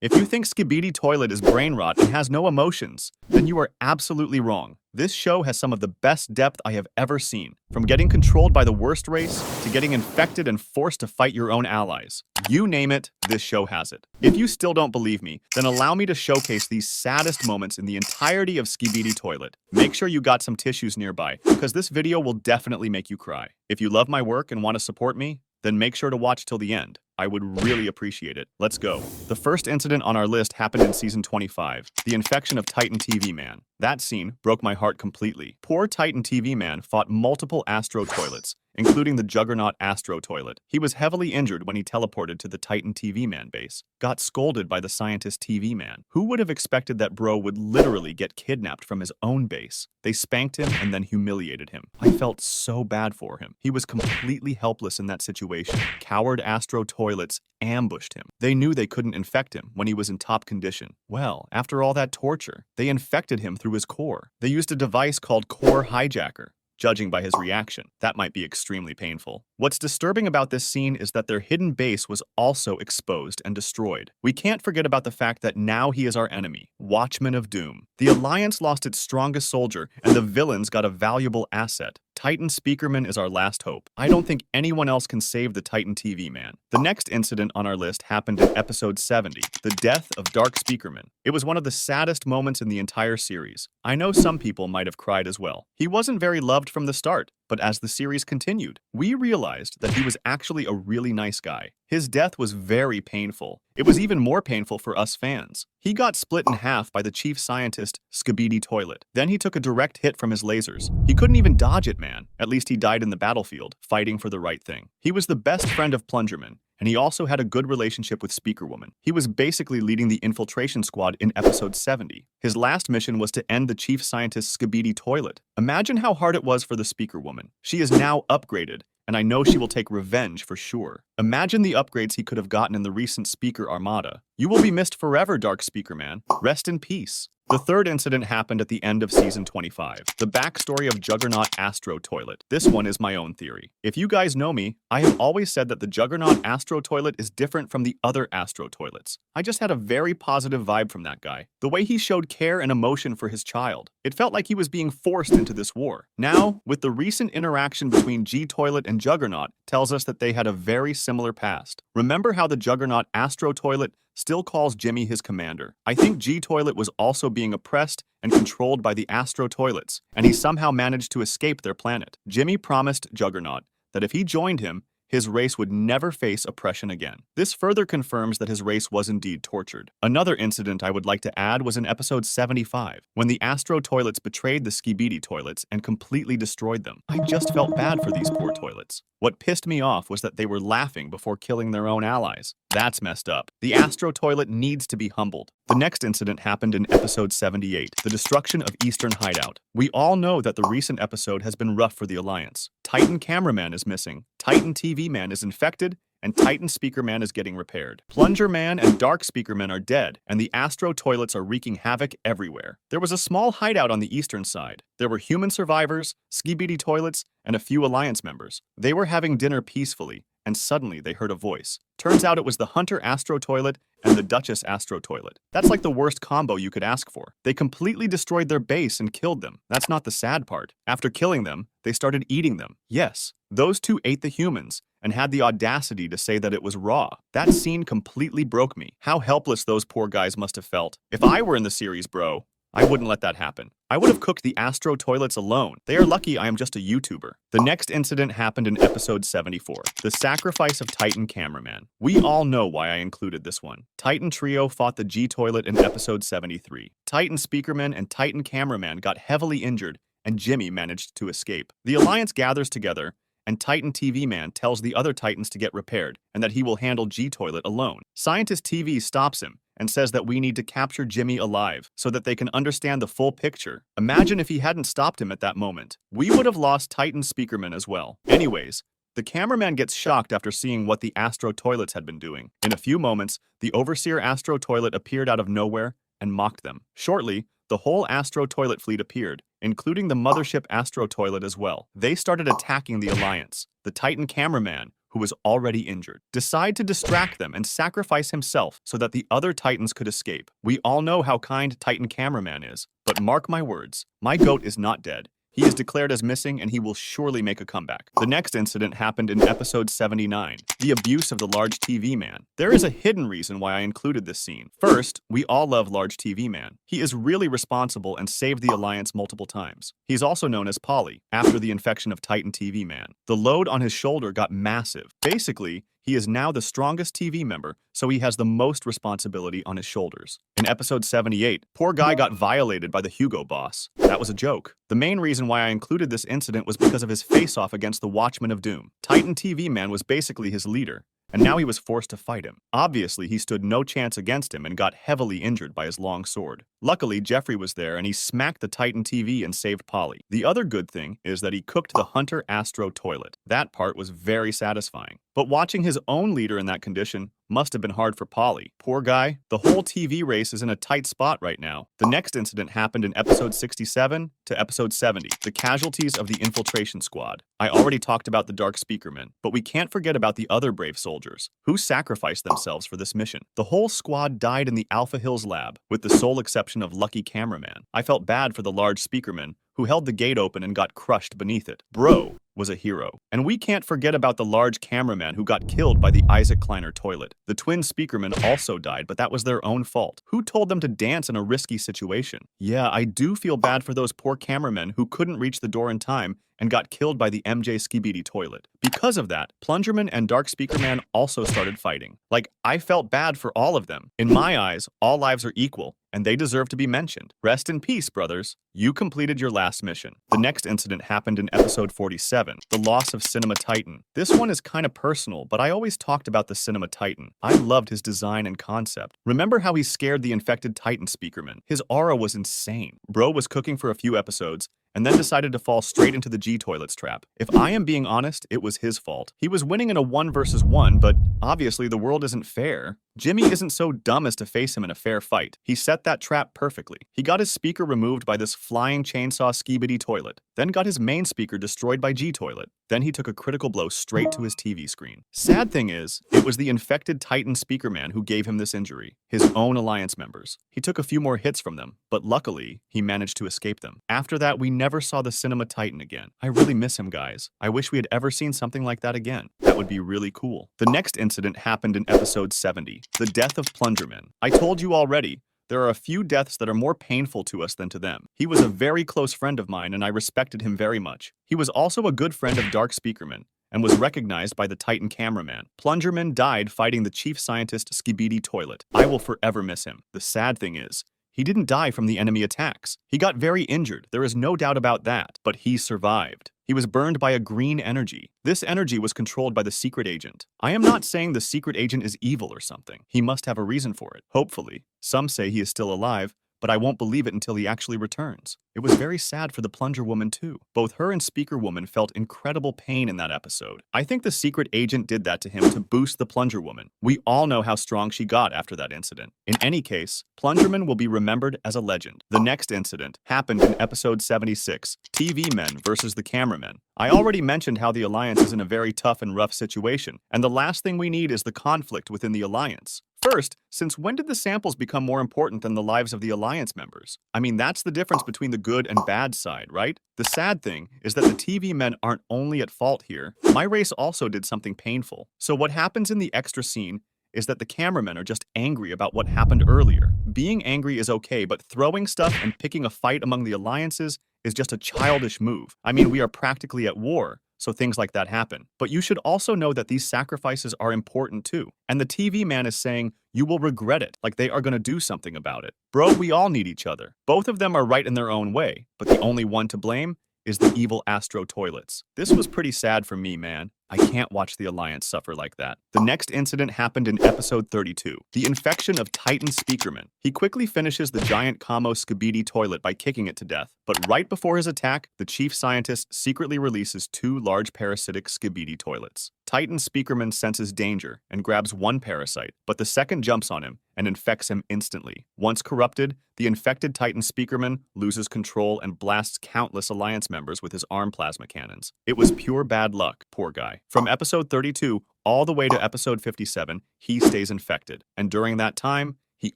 If you think Skibidi Toilet is brain rot and has no emotions, then you are absolutely wrong. This show has some of the best depth I have ever seen, from getting controlled by the worst race to getting infected and forced to fight your own allies. You name it, this show has it. If you still don't believe me, then allow me to showcase these saddest moments in the entirety of Skibidi Toilet. Make sure you got some tissues nearby, because this video will definitely make you cry. If you love my work and want to support me, then make sure to watch till the end. I would really appreciate it. Let's go. The first incident on our list happened in Season 25, the infection of Titan TV Man. That scene broke my heart completely. Poor Titan TV Man fought multiple Astro toilets, including the Juggernaut Astro toilet. He was heavily injured when he teleported to the Titan TV Man base, got scolded by the scientist TV Man. Who would have expected that bro would literally get kidnapped from his own base? They spanked him and then humiliated him. I felt so bad for him. He was completely helpless in that situation. Coward Astro toilets ambushed him. They knew they couldn't infect him when he was in top condition. Well, after all that torture, they infected him through his core. They used a device called Core Hijacker. Judging by his reaction, that might be extremely painful. What's disturbing about this scene is that their hidden base was also exposed and destroyed. We can't forget about the fact that now he is our enemy, Watchman of Doom. The Alliance lost its strongest soldier, and the villains got a valuable asset. Titan Speakerman is our last hope. I don't think anyone else can save the Titan TV Man. The next incident on our list happened in episode 70, the death of Dark Speakerman. It was one of the saddest moments in the entire series. I know some people might have cried as well. He wasn't very loved from the start, but as the series continued, we realized that he was actually a really nice guy. His death was very painful. It was even more painful for us fans. He got split in half by the chief scientist, Skibidi Toilet. Then he took a direct hit from his lasers. He couldn't even dodge it, man. At least he died in the battlefield, fighting for the right thing. He was the best friend of Plungerman, and he also had a good relationship with Speakerwoman. He was basically leading the infiltration squad in episode 70. His last mission was to end the chief scientist Skibidi Toilet. Imagine how hard it was for the Speakerwoman. She is now upgraded, and I know she will take revenge for sure. Imagine the upgrades he could have gotten in the recent Speaker Armada. You will be missed forever, Dark Speakerman. Rest in peace. The third incident happened at the end of Season 25, the backstory of Juggernaut Astro Toilet. This one is my own theory. If you guys know me, I have always said that the Juggernaut Astro Toilet is different from the other Astro Toilets. I just had a very positive vibe from that guy. The way he showed care and emotion for his child. It felt like he was being forced into this war. Now, with the recent interaction between G-Toilet and Juggernaut, tells us that they had a very similar past. Remember how the Juggernaut Astro Toilet still calls Jimmy his commander? I think G-Toilet was also being oppressed and controlled by the Astro Toilets, and he somehow managed to escape their planet. Jimmy promised Juggernaut that if he joined him, his race would never face oppression again. This further confirms that his race was indeed tortured. Another incident I would like to add was in episode 75, when the Astro Toilets betrayed the Skibidi Toilets and completely destroyed them. I just felt bad for these poor toilets. What pissed me off was that they were laughing before killing their own allies. That's messed up. The Astro Toilet needs to be humbled. The next incident happened in episode 78, the destruction of Eastern Hideout. We all know that the recent episode has been rough for the Alliance. Titan Cameraman is missing, Titan TV Man is infected, and Titan Speakerman is getting repaired. Plunger Man and Dark Speakerman are dead, and the Astro Toilets are wreaking havoc everywhere. There was a small hideout on the eastern side. There were human survivors, Skibidi Toilets, and a few Alliance members. They were having dinner peacefully, and suddenly they heard a voice. Turns out it was the Hunter Astro Toilet and the Dcuhess Astro Toilet. That's like the worst combo you could ask for. They completely destroyed their base and killed them. That's not the sad part. After killing them, they started eating them. Yes, those two ate the humans and had the audacity to say that it was raw. That scene completely broke me. How helpless those poor guys must have felt. If I were in the series, bro, I wouldn't let that happen. I would have cooked the Astro Toilets alone. They are lucky I am just a YouTuber. The next incident happened in episode 74, the sacrifice of Titan Cameraman. We all know why I included this one. Titan Trio fought the G-Toilet in episode 73. Titan Speakerman and Titan Cameraman got heavily injured, and Jimmy managed to escape. The Alliance gathers together, and Titan TV Man tells the other Titans to get repaired, and that he will handle G-Toilet alone. Scientist TV stops him, and says that we need to capture Jimmy alive so that they can understand the full picture. Imagine if he hadn't stopped him at that moment. We would have lost Titan Speakerman as well. Anyways, the cameraman gets shocked after seeing what the Astro Toilets had been doing. In a few moments, the Overseer Astro Toilet appeared out of nowhere and mocked them. Shortly, the whole Astro Toilet fleet appeared, including the mothership Astro Toilet as well. They started attacking the Alliance. The Titan Cameraman, who was already injured, decide to distract them and sacrifice himself so that the other Titans could escape. We all know how kind Titan Cameraman is, but mark my words, my goat is not dead. He is declared as missing, and he will surely make a comeback. The next incident happened in episode 79, the abuse of the large TV man. There is a hidden reason why I included this scene. First, we all love large TV man. He is really responsible and saved the Alliance multiple times. He's also known as Polly, after the infection of Titan TV man. The load on his shoulder got massive. Basically, he is now the strongest TV member, so he has the most responsibility on his shoulders. In episode 78, poor guy got violated by the Hugo boss. That was a joke. The main reason why I included this incident was because of his face-off against the Watchman of Doom. Titan TV man was basically his leader, and now he was forced to fight him. Obviously, he stood no chance against him and got heavily injured by his long sword. Luckily, Jeffrey was there and he smacked the Titan TV and saved Polly. The other good thing is that he cooked the Hunter Astro toilet. That part was very satisfying. But watching his own leader in that condition must have been hard for Polly. Poor guy. The whole TV race is in a tight spot right now. The next incident happened in episode 67 to episode 70, the casualties of the infiltration squad. I already talked about the Dark Speakerman, but we can't forget about the other brave soldiers who sacrificed themselves for this mission. The whole squad died in the Alpha Hills lab, with the sole exception of Lucky Cameraman. I felt bad for the large Speakerman, who held the gate open and got crushed beneath it. Bro was a hero. And we can't forget about the large Cameraman who got killed by the Isaac Kleiner toilet. The twin Speakermen also died, but that was their own fault. Who told them to dance in a risky situation? Yeah, I do feel bad for those poor cameramen who couldn't reach the door in time and got killed by the MJ Skibidi toilet. Because of that, Plungerman and Dark Speakerman also started fighting. Like, I felt bad for all of them. In my eyes, all lives are equal, and they deserve to be mentioned. Rest in peace, brothers. You completed your last mission. The next incident happened in episode 47, the loss of Cinema Titan. This one is kind of personal, but I always talked about the Cinema Titan. I loved his design and concept. Remember how he scared the infected Titan Speakerman? His aura was insane. Bro was cooking for a few episodes, and then decided to fall straight into the G-Toilets trap. If I am being honest, it was his fault. He was winning in a 1 versus 1, but obviously the world isn't fair. Jimmy isn't so dumb as to face him in a fair fight. He set that trap perfectly. He got his speaker removed by this flying chainsaw Skibidi toilet, then got his main speaker destroyed by G-Toilet. Then he took a critical blow straight to his TV screen. Sad thing is, it was the infected Titan Speakerman who gave him this injury, his own Alliance members. He took a few more hits from them, but luckily, he managed to escape them. After that, we never saw the Cinema Titan again. I really miss him, guys. I wish we had ever seen something like that again. That would be really cool. The next incident happened in episode 70, the death of Plungerman. I told you already, there are a few deaths that are more painful to us than to them. He was a very close friend of mine, and I respected him very much. He was also a good friend of Dark Speakerman, and was recognized by the Titan Cameraman. Plungerman died fighting the chief scientist Skibidi Toilet. I will forever miss him. The sad thing is, he didn't die from the enemy attacks. He got very injured, there is no doubt about that, but he survived. He was burned by a green energy. This energy was controlled by the secret agent. I am not saying the secret agent is evil or something. He must have a reason for it, hopefully. Some say he is still alive, but I won't believe it until he actually returns. It was very sad for the Plunger Woman too. Both her and Speaker Woman felt incredible pain in that episode. I think the secret agent did that to him to boost the Plunger Woman. We all know how strong she got after that incident. In any case, Plungerman will be remembered as a legend. The next incident happened in episode 76, TV Men versus the Cameramen. I already mentioned how the Alliance is in a very tough and rough situation, and the last thing we need is the conflict within the Alliance. First, since when did the samples become more important than the lives of the Alliance members? I mean, that's the difference between the good and bad side, right? The sad thing is that the TV men aren't only at fault here. My race also did something painful. So what happens in the extra scene is that the cameramen are just angry about what happened earlier. Being angry is okay, but throwing stuff and picking a fight among the alliances is just a childish move. I mean, we are practically at war, so things like that happen. But you should also know that these sacrifices are important too. And the TV man is saying, you will regret it, like they are gonna do something about it. Bro, we all need each other. Both of them are right in their own way, but the only one to blame is the evil Astro toilets. This was pretty sad for me, man. I can't watch the Alliance suffer like that. The next incident happened in episode 32, the infection of Titan Speakerman. He quickly finishes the giant Kamo Skibidi toilet by kicking it to death. But right before his attack, the chief scientist secretly releases 2 large parasitic Skibidi toilets. Titan Speakerman senses danger and grabs one parasite, but the second jumps on him and infects him instantly. Once corrupted, the infected Titan Speakerman loses control and blasts countless Alliance members with his arm plasma cannons. It was pure bad luck, poor guy. From episode 32 all the way to episode 57, he stays infected, and during that time, he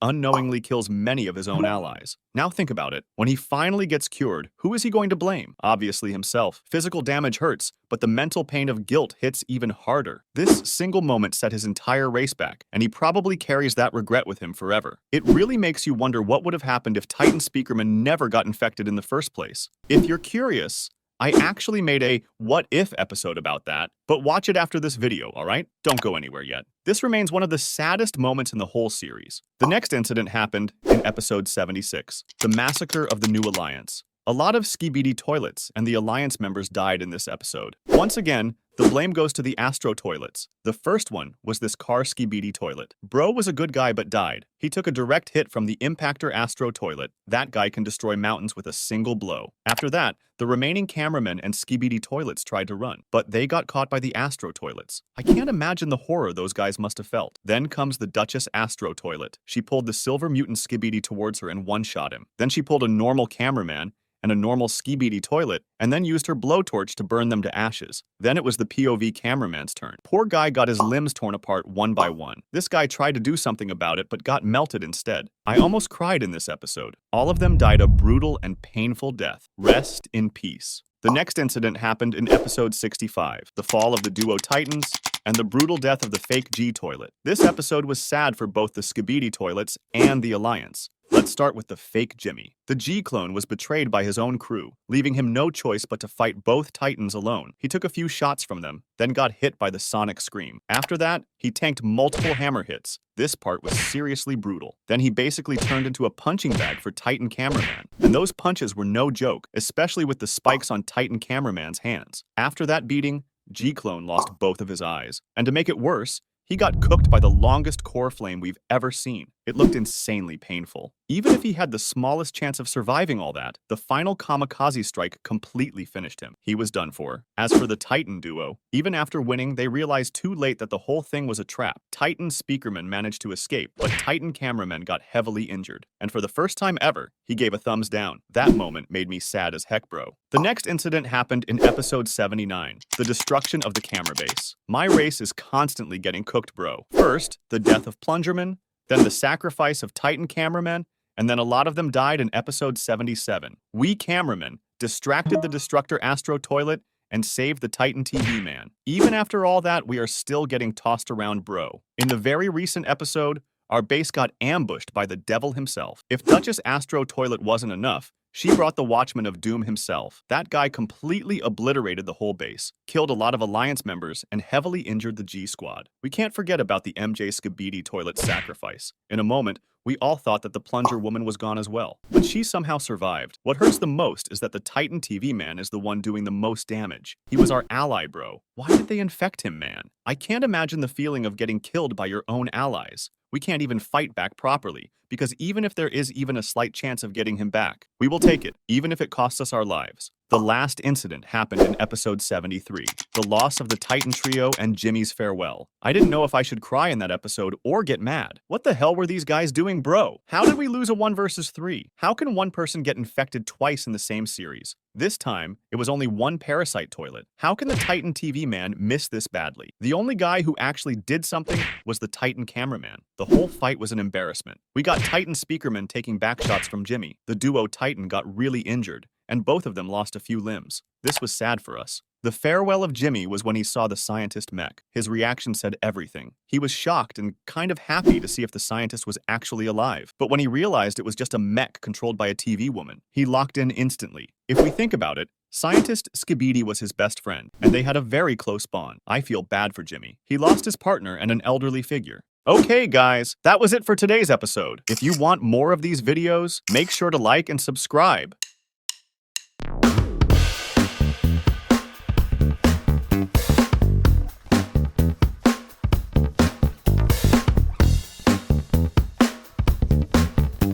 unknowingly kills many of his own allies. Now think about it. When he finally gets cured, who is he going to blame? Obviously himself. Physical damage hurts, but the mental pain of guilt hits even harder. This single moment set his entire race back, and he probably carries that regret with him forever. It really makes you wonder what would have happened if Titan Speakerman never got infected in the first place. If you're curious, I actually made a what if episode about that, but watch it after this video, alright? Don't go anywhere yet. This remains one of the saddest moments in the whole series. The next incident happened in episode 76, the massacre of the New Alliance. A lot of Skibidi toilets and the Alliance members died in this episode. Once again, the blame goes to the Astro toilets. The first one was this car Skibidi toilet. Bro was a good guy but died. He took a direct hit from the impactor Astro toilet. That guy can destroy mountains with a single blow. After that, the remaining cameramen and Skibidi toilets tried to run, but they got caught by the Astro toilets. I can't imagine the horror those guys must have felt. Then comes the Dcuhess Astro toilet. She pulled the silver mutant Skibidi towards her and one-shot him. Then she pulled a normal cameraman and a normal Skibidi toilet, and then used her blowtorch to burn them to ashes. Then it was the POV cameraman's turn. Poor guy got his limbs torn apart one by one. This guy tried to do something about it, but got melted instead. I almost cried in this episode. All of them died a brutal and painful death. Rest in peace. The next incident happened in episode 65, the fall of the Duo Titans, and the brutal death of the fake G toilet. This episode was sad for both the Skibidi toilets and the Alliance. Let's start with the fake Jimmy. The G-clone was betrayed by his own crew, leaving him no choice but to fight both Titans alone. He took a few shots from them, then got hit by the sonic scream. After that, he tanked multiple hammer hits. This part was seriously brutal. Then he basically turned into a punching bag for Titan Cameraman. And those punches were no joke, especially with the spikes on Titan Cameraman's hands. After that beating, G-clone lost both of his eyes. And to make it worse, he got cooked by the longest core flame we've ever seen. It looked insanely painful. Even if he had the smallest chance of surviving all that, the final kamikaze strike completely finished him. He was done for. As for the Titan duo, even after winning, they realized too late that the whole thing was a trap. Titan Speakerman managed to escape, but Titan Cameraman got heavily injured. And for the first time ever, he gave a thumbs down. That moment made me sad as heck, bro. The next incident happened in episode 79, the destruction of the camera base. My race is constantly getting cooked, bro. First, the death of Plungerman, then the sacrifice of Titan Cameraman, and then a lot of them died in episode 77. We cameramen distracted the Destructor Astro toilet and saved the Titan TV man. Even after all that, we are still getting tossed around, bro. In the very recent episode, our base got ambushed by the devil himself. If Dcuhess Astro toilet wasn't enough, she brought the Watchman of Doom himself. That guy completely obliterated the whole base, killed a lot of Alliance members, and heavily injured the G-Squad. We can't forget about the MJ Skibidi toilet sacrifice. In a moment, we all thought that the Plunger woman was gone as well, but she somehow survived. What hurts the most is that the Titan TV man is the one doing the most damage. He was our ally, bro. Why did they infect him, man? I can't imagine the feeling of getting killed by your own allies. We can't even fight back properly, because even if there is even a slight chance of getting him back, we will take it, even if it costs us our lives. The last incident happened in episode 73, the loss of the Titan trio and Jimmy's farewell. I didn't know if I should cry in that episode or get mad. What the hell were these guys doing, bro? How did we lose a 1 versus 3? How can one person get infected twice in the same series? This time, it was only one parasite toilet. How can the Titan TV man miss this badly? The only guy who actually did something was the Titan cameraman. The whole fight was an embarrassment. We got Titan Speakerman taking back shots from Jimmy. The duo Titan got really injured, and both of them lost a few limbs. This was sad for us. The farewell of Jimmy was when he saw the scientist mech. His reaction said everything. He was shocked and kind of happy to see if the scientist was actually alive. But when he realized it was just a mech controlled by a TV woman, he locked in instantly. If we think about it, Scientist Skibidi was his best friend, and they had a very close bond. I feel bad for Jimmy. He lost his partner and an elderly figure. Okay guys, that was it for today's episode. If you want more of these videos, make sure to like and subscribe.